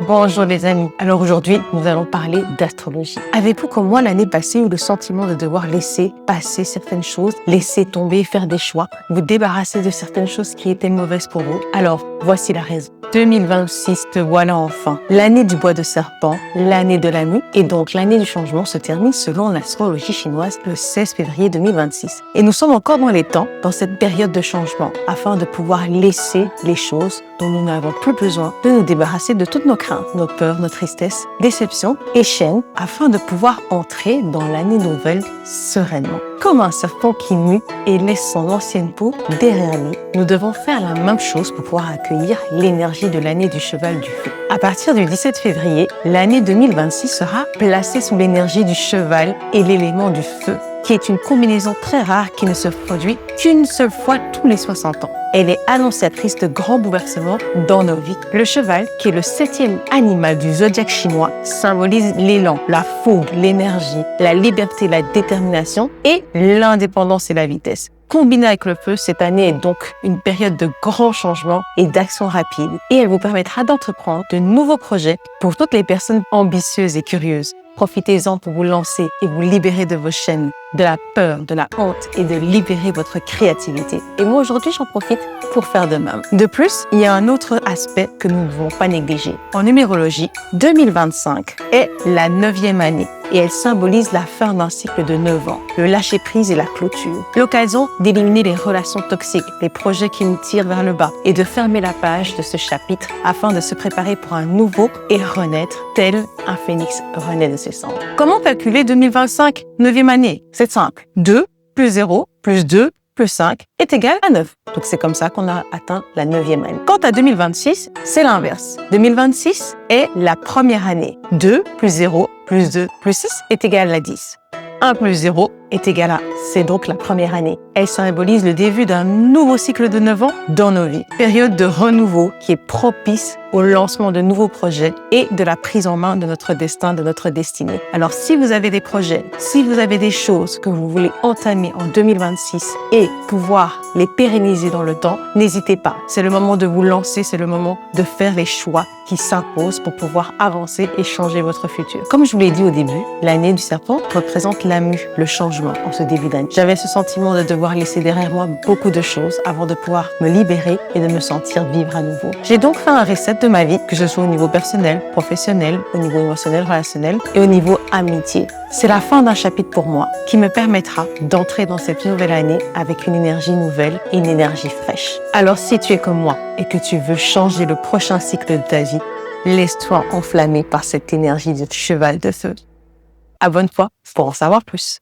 Bonjour les amis, alors aujourd'hui nous allons parler d'astrologie. Avez-vous comme moi l'année passée eu le sentiment de devoir laisser passer certaines choses, laisser tomber, faire des choix, vous débarrasser de certaines choses qui étaient mauvaises pour vous? Alors voici la raison. 2026, te voilà enfin. L'année du bois de serpent, l'année de la mue et donc l'année du changement se termine selon l'astrologie chinoise le 16 février 2026. Et nous sommes encore dans les temps, dans cette période de changement, afin de pouvoir laisser les choses dont nous n'avons plus besoin, de nous débarrasser de toutes nos craintes, nos peurs, nos tristesses, déceptions et chaînes, afin de pouvoir entrer dans l'année nouvelle sereinement. Comme un serpent qui mue et laisse son ancienne peau derrière lui, nous devons faire la même chose pour pouvoir accueillir l'énergie de l'année du cheval du feu. À partir du 17 février, l'année 2026 sera placée sous l'énergie du cheval et l'élément du feu, qui est une combinaison très rare qui ne se produit qu'une seule fois tous les 60 ans. Elle est annonciatrice de grands bouleversements dans nos vies. Le cheval, qui est le 7e animal du zodiaque chinois, symbolise l'élan, la fougue, l'énergie, la liberté, la détermination et l'indépendance et la vitesse. Combinée avec le feu, cette année est donc une période de grands changements et d'actions rapides. Et elle vous permettra d'entreprendre de nouveaux projets pour toutes les personnes ambitieuses et curieuses. Profitez-en pour vous lancer et vous libérer de vos chaînes, de la peur, de la honte et de libérer votre créativité. Et moi, aujourd'hui, j'en profite pour faire de même. De plus, il y a un autre aspect que nous ne devons pas négliger. En numérologie, 2025 est la 9e année et elle symbolise la fin d'un cycle de 9 ans, le lâcher-prise et la clôture. L'occasion d'éliminer les relations toxiques, les projets qui nous tirent vers le bas et de fermer la page de ce chapitre afin de se préparer pour un nouveau et renaître tel un phénix renaît de ses cendres. Comment calculer 2025, 9e année? C'est simple. 2 plus 0 plus 2 plus 5 est égal à 9. Donc c'est comme ça qu'on a atteint la 9e année. Quant à 2026, c'est l'inverse. 2026 est la première année. 2 plus 0 plus 2 plus 6 est égal à 10. 1 plus 0 est égal à, c'est donc la première année. Elle symbolise le début d'un nouveau cycle de 9 ans dans nos vies. Période de renouveau qui est propice au lancement de nouveaux projets et de la prise en main de notre destin, de notre destinée. Alors si vous avez des projets, si vous avez des choses que vous voulez entamer en 2026 et pouvoir les pérenniser dans le temps, n'hésitez pas. C'est le moment de vous lancer, c'est le moment de faire les choix qui s'imposent pour pouvoir avancer et changer votre futur. Comme je vous l'ai dit au début, l'année du serpent représente la mue, le changement en ce début d'année. J'avais ce sentiment de devoir laisser derrière moi beaucoup de choses avant de pouvoir me libérer et de me sentir vivre à nouveau. J'ai donc fait un reset de ma vie, que ce soit au niveau personnel, professionnel, au niveau émotionnel, relationnel et au niveau amitié. C'est la fin d'un chapitre pour moi qui me permettra d'entrer dans cette nouvelle année avec une énergie nouvelle et une énergie fraîche. Alors si tu es comme moi et que tu veux changer le prochain cycle de ta vie, laisse-toi enflammer par cette énergie de cheval de feu. Abonne-toi pour en savoir plus.